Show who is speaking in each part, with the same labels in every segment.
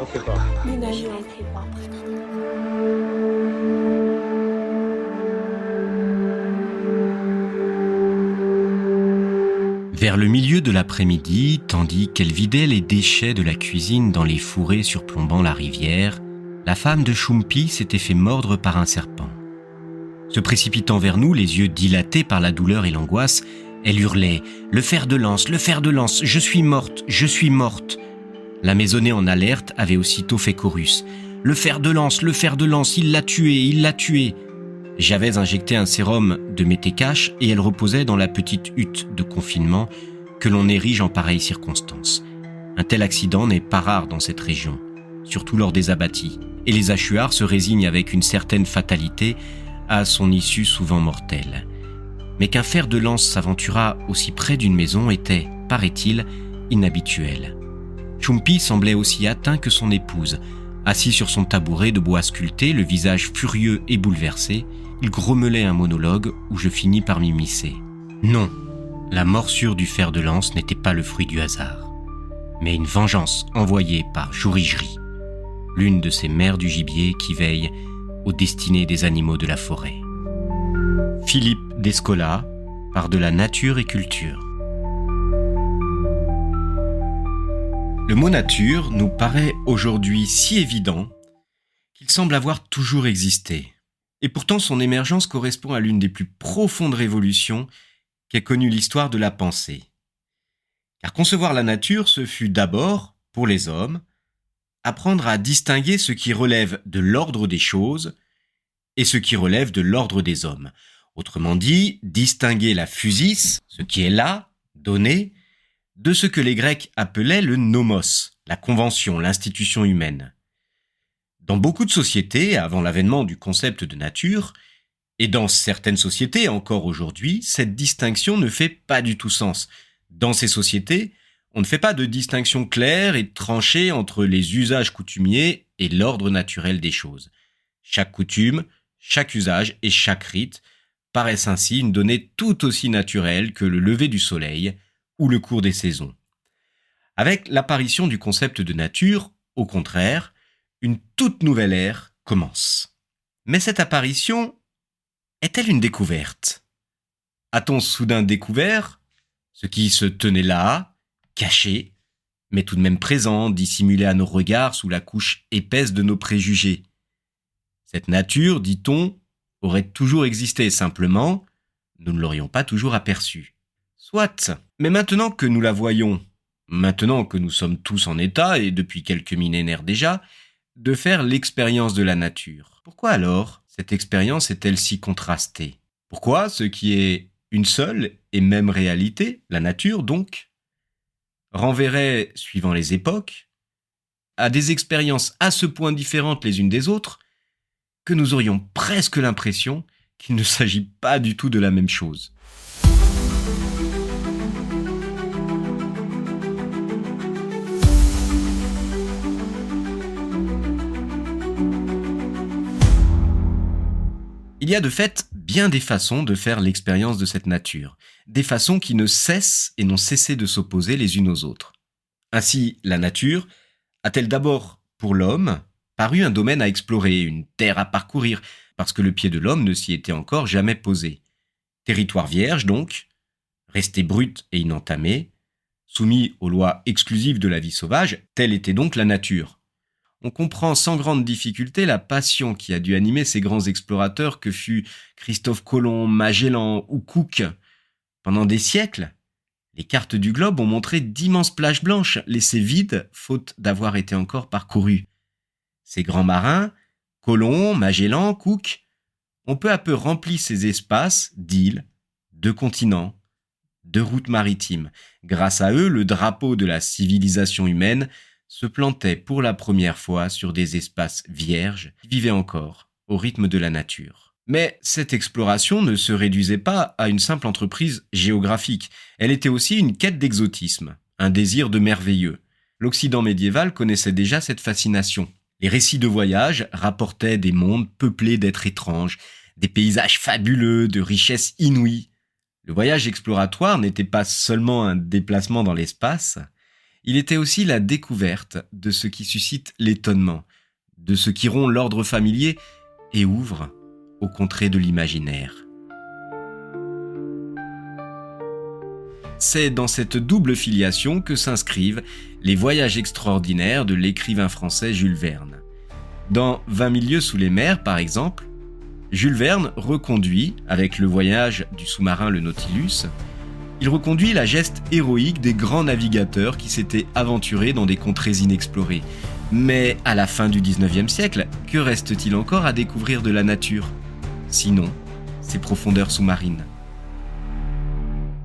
Speaker 1: On sait pas.
Speaker 2: Je ne sais pas.
Speaker 3: Vers le milieu de l'après-midi, tandis qu'elle vidait les déchets de la cuisine dans les fourrés surplombant la rivière, la femme de Chumpi s'était fait mordre par un serpent. Se précipitant vers nous, les yeux dilatés par la douleur et l'angoisse, elle hurlait « Le fer de lance, le fer de lance, je suis morte, je suis morte !» La maisonnée en alerte avait aussitôt fait chorus. « Le fer de lance, il l'a tué, il l'a tué !» J'avais injecté un sérum de métécache et elle reposait dans la petite hutte de confinement que l'on érige en pareille circonstance. Un tel accident n'est pas rare dans cette région, surtout lors des abattis, et les Achuars se résignent avec une certaine fatalité à son issue souvent mortelle. Mais qu'un fer de lance s'aventurât aussi près d'une maison était, paraît-il, inhabituel. Chumpi semblait aussi atteint que son épouse. Assis sur son tabouret de bois sculpté, le visage furieux et bouleversé, il grommelait un monologue où je finis par m'immiscer. Non, la morsure du fer de lance n'était pas le fruit du hasard, mais une vengeance envoyée par Jourigerie, l'une de ces mères du gibier qui veille aux destinées des animaux de la forêt. Philippe Descola, par de la nature et culture. Le mot nature nous paraît aujourd'hui si évident qu'il semble avoir toujours existé. Et pourtant son émergence correspond à l'une des plus profondes révolutions qu'ait connue l'histoire de la pensée. Car concevoir la nature, ce fut d'abord, pour les hommes, apprendre à distinguer ce qui relève de l'ordre des choses et ce qui relève de l'ordre des hommes. Autrement dit, distinguer la physis, ce qui est là, donné, de ce que les Grecs appelaient le nomos, la convention, l'institution humaine. Dans beaucoup de sociétés, avant l'avènement du concept de nature, et dans certaines sociétés encore aujourd'hui, cette distinction ne fait pas du tout sens. Dans ces sociétés, on ne fait pas de distinction claire et tranchée entre les usages coutumiers et l'ordre naturel des choses. Chaque coutume, chaque usage et chaque rite paraissent ainsi une donnée tout aussi naturelle que le lever du soleil ou le cours des saisons. Avec l'apparition du concept de nature, au contraire, une toute nouvelle ère commence. Mais cette apparition est-elle une découverte ? A-t-on soudain découvert ce qui se tenait là, caché, mais tout de même présent, dissimulé à nos regards sous la couche épaisse de nos préjugés ? Cette nature, dit-on, aurait toujours existé, simplement, nous ne l'aurions pas toujours aperçue. Soit, mais maintenant que nous la voyons, maintenant que nous sommes tous en état, et depuis quelques millénaires déjà, de faire l'expérience de la nature. Pourquoi alors cette expérience est-elle si contrastée ? Pourquoi ce qui est une seule et même réalité, la nature donc, renverrait, suivant les époques, à des expériences à ce point différentes les unes des autres, que nous aurions presque l'impression qu'il ne s'agit pas du tout de la même chose. Il y a de fait bien des façons de faire l'expérience de cette nature, des façons qui ne cessent et n'ont cessé de s'opposer les unes aux autres. Ainsi, la nature a-t-elle d'abord, pour l'homme, paru un domaine à explorer, une terre à parcourir, parce que le pied de l'homme ne s'y était encore jamais posé. Territoire vierge donc, resté brut et inentamé, soumis aux lois exclusives de la vie sauvage, telle était donc la nature. On comprend sans grande difficulté la passion qui a dû animer ces grands explorateurs que fut Christophe Colomb, Magellan ou Cook. Pendant des siècles, les cartes du globe ont montré d'immenses plages blanches laissées vides faute d'avoir été encore parcourues. Ces grands marins, Colomb, Magellan, Cook, ont peu à peu rempli ces espaces d'îles, de continents, de routes maritimes. Grâce à eux, le drapeau de la civilisation humaine se plantait pour la première fois sur des espaces vierges qui vivaient encore au rythme de la nature. Mais cette exploration ne se réduisait pas à une simple entreprise géographique. Elle était aussi une quête d'exotisme, un désir de merveilleux. L'Occident médiéval connaissait déjà cette fascination. Les récits de voyage rapportaient des mondes peuplés d'êtres étranges, des paysages fabuleux, de richesses inouïes. Le voyage exploratoire n'était pas seulement un déplacement dans l'espace, Il était aussi la découverte de ce qui suscite l'étonnement, de ce qui rompt l'ordre familier et ouvre aux contrées de l'imaginaire. C'est dans cette double filiation que s'inscrivent les voyages extraordinaires de l'écrivain français Jules Verne. Dans 20 000 lieues sous les mers, par exemple, Jules Verne reconduit, avec le voyage du sous-marin le Nautilus, il reconduit la geste héroïque des grands navigateurs qui s'étaient aventurés dans des contrées inexplorées. Mais à la fin du 19e siècle, que reste-t-il encore à découvrir de la nature ? Sinon, ses profondeurs sous-marines.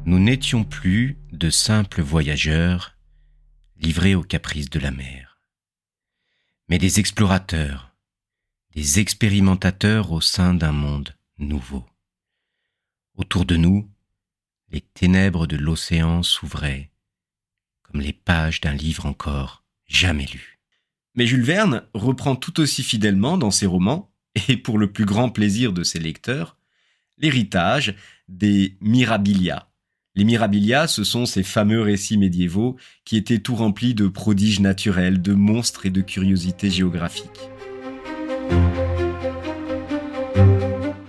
Speaker 3: Nous n'étions plus de simples voyageurs livrés aux caprices de la mer, mais des explorateurs, des expérimentateurs au sein d'un monde nouveau. Autour de nous, les ténèbres de l'océan s'ouvraient comme les pages d'un livre encore jamais lu. Mais Jules Verne reprend tout aussi fidèlement dans ses romans, et pour le plus grand plaisir de ses lecteurs, l'héritage des Mirabilia. Les Mirabilia, ce sont ces fameux récits médiévaux qui étaient tout remplis de prodiges naturels, de monstres et de curiosités géographiques.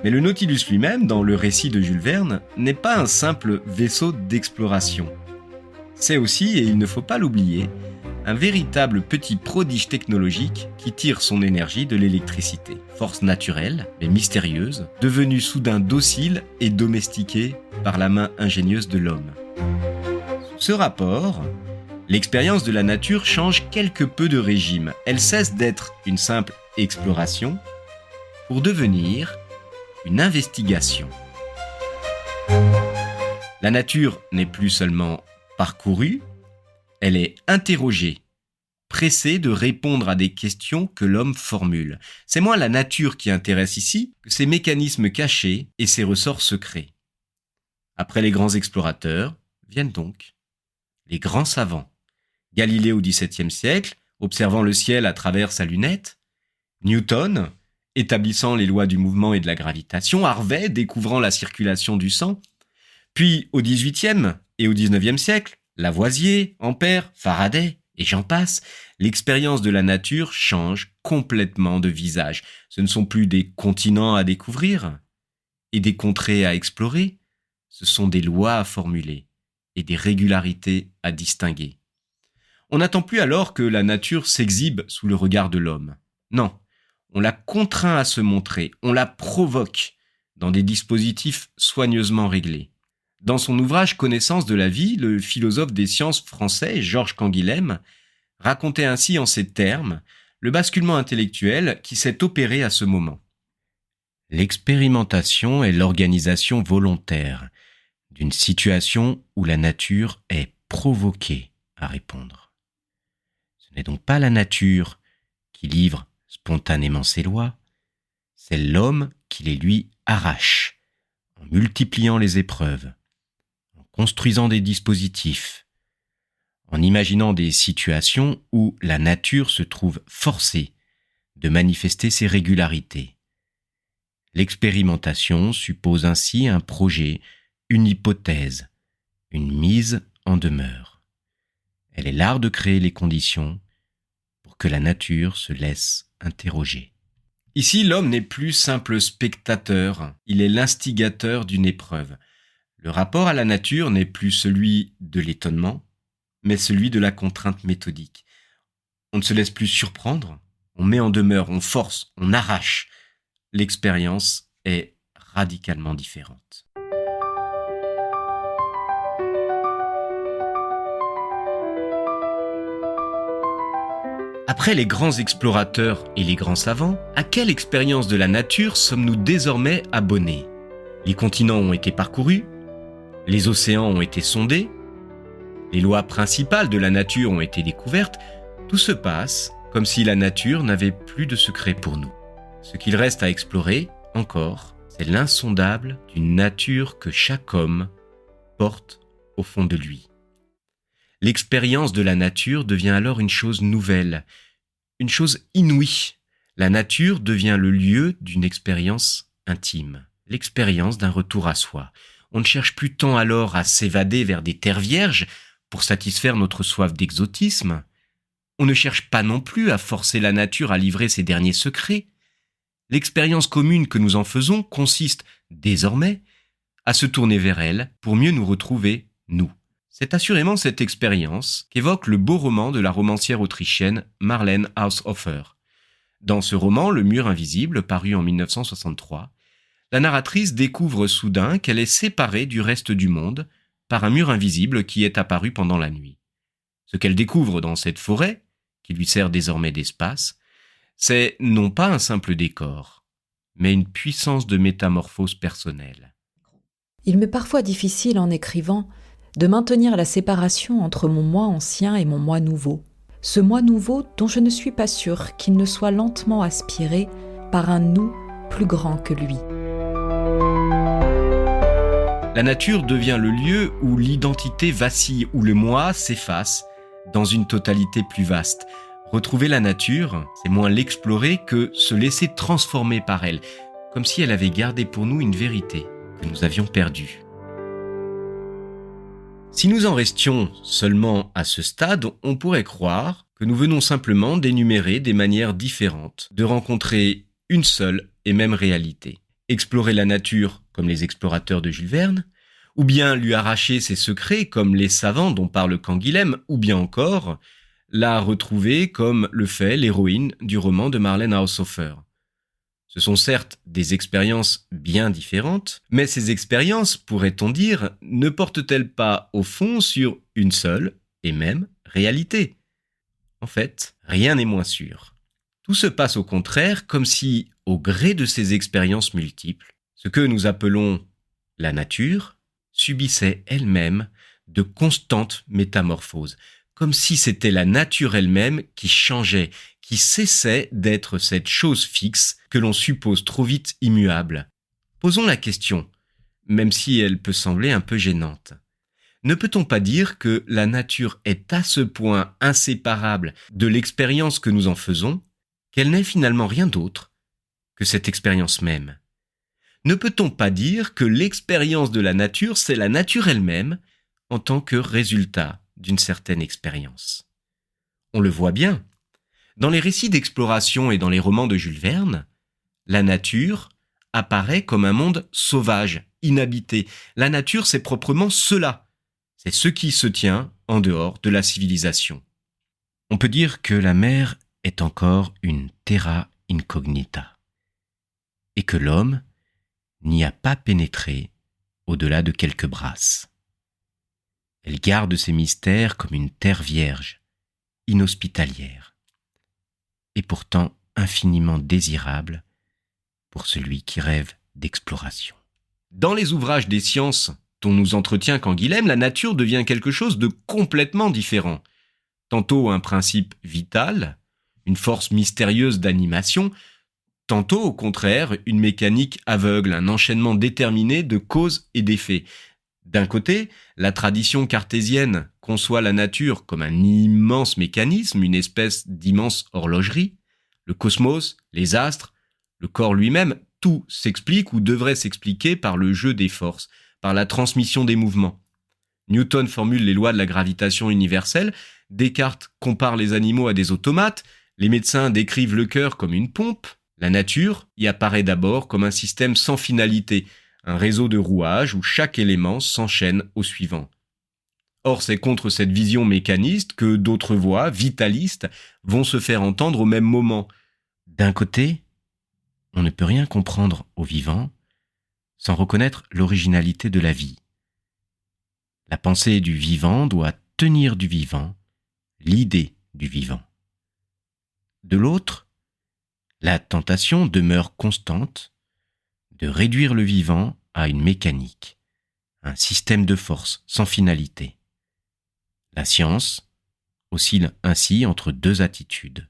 Speaker 3: Mais le Nautilus lui-même, dans le récit de Jules Verne, n'est pas un simple vaisseau d'exploration. C'est aussi, et il ne faut pas l'oublier, un véritable petit prodige technologique qui tire son énergie de l'électricité. Force naturelle, mais mystérieuse, devenue soudain docile et domestiquée par la main ingénieuse de l'homme. Sous ce rapport, l'expérience de la nature change quelque peu de régime. Elle cesse d'être une simple exploration pour devenir une investigation. La nature n'est plus seulement parcourue, elle est interrogée, pressée de répondre à des questions que l'homme formule. C'est moins la nature qui intéresse ici que ses mécanismes cachés et ses ressorts secrets. Après les grands explorateurs, viennent donc les grands savants. Galilée au XVIIe siècle, observant le ciel à travers sa lunette, Newton, établissant les lois du mouvement et de la gravitation, Harvey, découvrant la circulation du sang, puis au XVIIIe et au XIXe siècle, Lavoisier, Ampère, Faraday, et j'en passe, l'expérience de la nature change complètement de visage. Ce ne sont plus des continents à découvrir et des contrées à explorer, ce sont des lois à formuler et des régularités à distinguer. On n'attend plus alors que la nature s'exhibe sous le regard de l'homme. Non, on la contraint à se montrer, on la provoque dans des dispositifs soigneusement réglés. Dans son ouvrage Connaissance de la vie, le philosophe des sciences français Georges Canguilhem racontait ainsi en ces termes le basculement intellectuel qui s'est opéré à ce moment. L'expérimentation est l'organisation volontaire d'une situation où la nature est provoquée à répondre. Ce n'est donc pas la nature qui livre spontanément ses lois, c'est l'homme qui les lui arrache en multipliant les épreuves, construisant des dispositifs, en imaginant des situations où la nature se trouve forcée de manifester ses régularités. L'expérimentation suppose ainsi un projet, une hypothèse, une mise en demeure. Elle est l'art de créer les conditions pour que la nature se laisse interroger. Ici, l'homme n'est plus simple spectateur, il est l'instigateur d'une épreuve. Le rapport à la nature n'est plus celui de l'étonnement, mais celui de la contrainte méthodique. On ne se laisse plus surprendre, on met en demeure, on force, on arrache. L'expérience est radicalement différente. Après les grands explorateurs et les grands savants, à quelle expérience de la nature sommes-nous désormais abonnés ? Les continents ont été parcourus, les océans ont été sondés, les lois principales de la nature ont été découvertes, tout se passe comme si la nature n'avait plus de secret pour nous. Ce qu'il reste à explorer, encore, c'est l'insondable d'une nature que chaque homme porte au fond de lui. L'expérience de la nature devient alors une chose nouvelle, une chose inouïe. La nature devient le lieu d'une expérience intime, l'expérience d'un retour à soi. On ne cherche plus tant alors à s'évader vers des terres vierges pour satisfaire notre soif d'exotisme. On ne cherche pas non plus à forcer la nature à livrer ses derniers secrets. L'expérience commune que nous en faisons consiste, désormais, à se tourner vers elle pour mieux nous retrouver, nous. C'est assurément cette expérience qu'évoque le beau roman de la romancière autrichienne Marlene Haushofer. Dans ce roman, Le mur invisible, paru en 1963, la narratrice découvre soudain qu'elle est séparée du reste du monde par un mur invisible qui est apparu pendant la nuit. Ce qu'elle découvre dans cette forêt, qui lui sert désormais d'espace, c'est non pas un simple décor, mais une puissance de métamorphose personnelle.
Speaker 1: Il m'est parfois difficile en écrivant de maintenir la séparation entre mon moi ancien et mon moi nouveau. Ce moi nouveau dont je ne suis pas sûre qu'il ne soit lentement aspiré par un nous plus grand que lui.
Speaker 3: La nature devient le lieu où l'identité vacille, où le moi s'efface dans une totalité plus vaste. Retrouver la nature, c'est moins l'explorer que se laisser transformer par elle, comme si elle avait gardé pour nous une vérité que nous avions perdue. Si nous en restions seulement à ce stade, on pourrait croire que nous venons simplement d'énumérer des manières différentes de rencontrer une seule et même réalité. Explorer la nature comme les explorateurs de Jules Verne, ou bien lui arracher ses secrets comme les savants dont parle Canguilhem, ou bien encore la retrouver comme le fait l'héroïne du roman de Marlene Haushofer. Ce sont certes des expériences bien différentes, mais ces expériences, pourrait-on dire, ne portent-elles pas au fond sur une seule et même réalité ? En fait, rien n'est moins sûr. Tout se passe au contraire comme si, au gré de ces expériences multiples, ce que nous appelons la nature subissait elle-même de constantes métamorphoses, comme si c'était la nature elle-même qui changeait, qui cessait d'être cette chose fixe que l'on suppose trop vite immuable. Posons la question, même si elle peut sembler un peu gênante. Ne peut-on pas dire que la nature est à ce point inséparable de l'expérience que nous en faisons, qu'elle n'est finalement rien d'autre que cette expérience même ? Ne peut-on pas dire que l'expérience de la nature, c'est la nature elle-même en tant que résultat d'une certaine expérience ? On le voit bien. Dans les récits d'exploration et dans les romans de Jules Verne, la nature apparaît comme un monde sauvage, inhabité. La nature, c'est proprement cela. C'est ce qui se tient en dehors de la civilisation. On peut dire que la mer est encore une terra incognita et que l'homme n'y a pas pénétré au-delà de quelques brasses. Elle garde ses mystères comme une terre vierge, inhospitalière, et pourtant infiniment désirable pour celui qui rêve d'exploration. Dans les ouvrages des sciences dont nous entretient Canguilhem, la nature devient quelque chose de complètement différent. Tantôt un principe vital, une force mystérieuse d'animation, tantôt au contraire une mécanique aveugle, un enchaînement déterminé de causes et d'effets. D'un côté, la tradition cartésienne conçoit la nature comme un immense mécanisme, une espèce d'immense horlogerie. Le cosmos, les astres, le corps lui-même, tout s'explique ou devrait s'expliquer par le jeu des forces, par la transmission des mouvements. Newton formule les lois de la gravitation universelle, Descartes compare les animaux à des automates, les médecins décrivent le cœur comme une pompe. La nature y apparaît d'abord comme un système sans finalité, un réseau de rouages où chaque élément s'enchaîne au suivant. Or, c'est contre cette vision mécaniste que d'autres voix, vitalistes, vont se faire entendre au même moment. D'un côté, on ne peut rien comprendre au vivant sans reconnaître l'originalité de la vie. La pensée du vivant doit tenir du vivant, l'idée du vivant. De l'autre, la tentation demeure constante de réduire le vivant à une mécanique, un système de force sans finalité. La science oscille ainsi entre deux attitudes.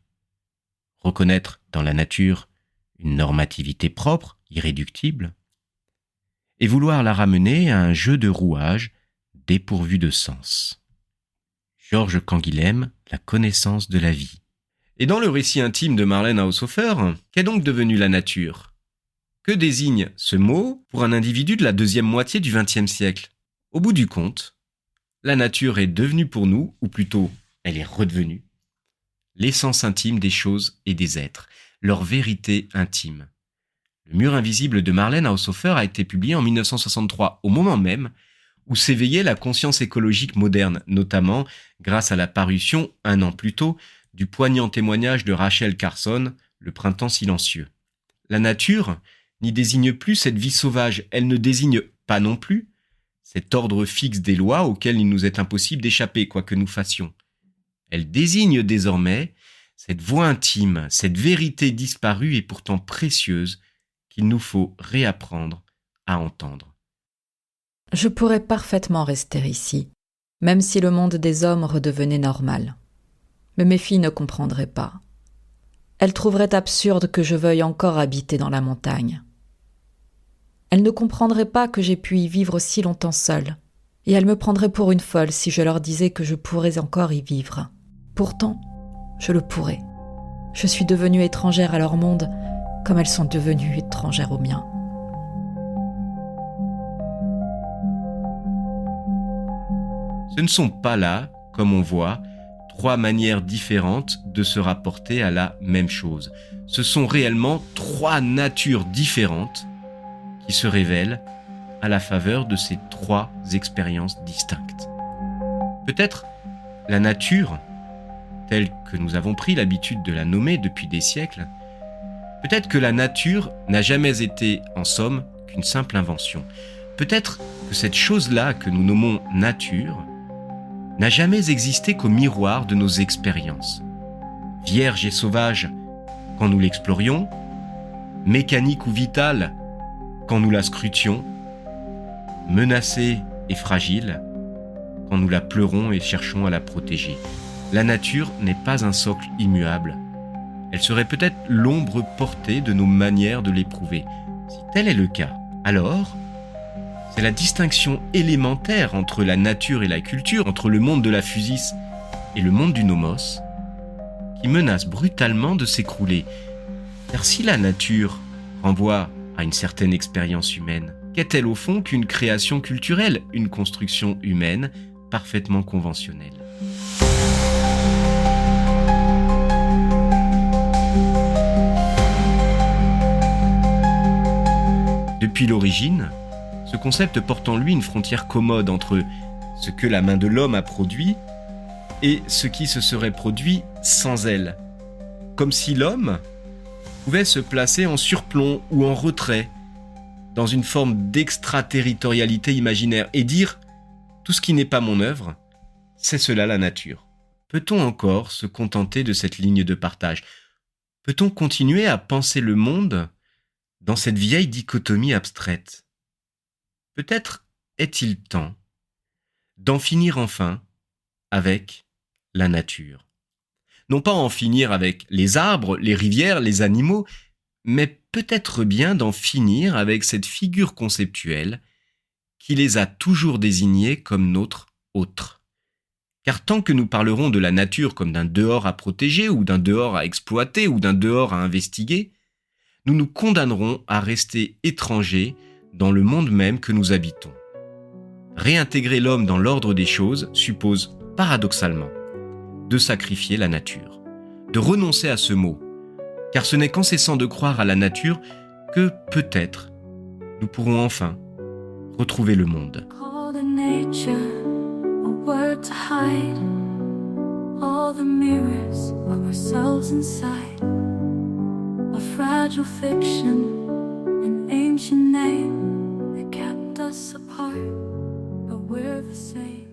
Speaker 3: Reconnaître dans la nature une normativité propre, irréductible, et vouloir la ramener à un jeu de rouages dépourvu de sens. Georges Canguilhem, La connaissance de la vie. Et dans le récit intime de Marlene Haushofer, qu'est donc devenue la nature ? Que désigne ce mot pour un individu de la deuxième moitié du XXe siècle ? Au bout du compte, la nature est devenue pour nous, ou plutôt elle est redevenue, l'essence intime des choses et des êtres, leur vérité intime. Le mur invisible de Marlène Haushofer a été publié en 1963, au moment même où s'éveillait la conscience écologique moderne, notamment grâce à la parution, 1 an plus tôt, du poignant témoignage de Rachel Carson, Le printemps silencieux. La nature n'y désigne plus cette vie sauvage, elle ne désigne pas non plus cet ordre fixe des lois auquel il nous est impossible d'échapper, quoi que nous fassions. Elle désigne désormais cette voix intime, cette vérité disparue et pourtant précieuse qu'il nous faut réapprendre à entendre.
Speaker 1: Je pourrais parfaitement rester ici, même si le monde des hommes redevenait normal. Mais mes filles ne comprendraient pas. Elles trouveraient absurde que je veuille encore habiter dans la montagne. Elles ne comprendraient pas que j'ai pu y vivre si longtemps seule, et elles me prendraient pour une folle si je leur disais que je pourrais encore y vivre. Pourtant, je le pourrais. Je suis devenue étrangère à leur monde, comme elles sont devenues étrangères au mien.
Speaker 3: Ce ne sont pas là, comme on voit, 3 manières différentes de se rapporter à la même chose. Ce sont réellement 3 natures différentes qui se révèlent à la faveur de ces 3 expériences distinctes. Peut-être la nature, telle que nous avons pris l'habitude de la nommer depuis des siècles, peut-être que la nature n'a jamais été, en somme, qu'une simple invention. Peut-être que cette chose-là que nous nommons nature n'a jamais existé qu'au miroir de nos expériences. Vierge et sauvage quand nous l'explorions, mécanique ou vitale quand nous la scrutions, menacée et fragile quand nous la pleurons et cherchons à la protéger. La nature n'est pas un socle immuable. Elle serait peut-être l'ombre portée de nos manières de l'éprouver. Si tel est le cas, alors c'est la distinction élémentaire entre la nature et la culture, entre le monde de la physis et le monde du nomos, qui menace brutalement de s'écrouler. Car si la nature renvoie à une certaine expérience humaine, qu'est-elle au fond qu'une création culturelle, une construction humaine parfaitement conventionnelle ? Depuis l'origine, ce concept porte en lui une frontière commode entre ce que la main de l'homme a produit et ce qui se serait produit sans elle. Comme si l'homme pouvait se placer en surplomb ou en retrait, dans une forme d'extraterritorialité imaginaire, et dire « tout ce qui n'est pas mon œuvre, c'est cela la nature ». Peut-on encore se contenter de cette ligne de partage ? Peut-on continuer à penser le monde dans cette vieille dichotomie abstraite ? Peut-être est-il temps d'en finir enfin avec la nature. Non pas en finir avec les arbres, les rivières, les animaux, mais peut-être bien d'en finir avec cette figure conceptuelle qui les a toujours désignés comme notre autre. Car tant que nous parlerons de la nature comme d'un dehors à protéger, ou d'un dehors à exploiter, ou d'un dehors à investiguer, nous nous condamnerons à rester étrangers dans le monde même que nous habitons. Réintégrer l'homme dans l'ordre des choses suppose, paradoxalement, de sacrifier la nature, de renoncer à ce mot, car ce n'est qu'en cessant de croire à la nature que, peut-être, nous pourrons enfin retrouver le monde.
Speaker 2: Ancient name that kept us apart, but we're the same.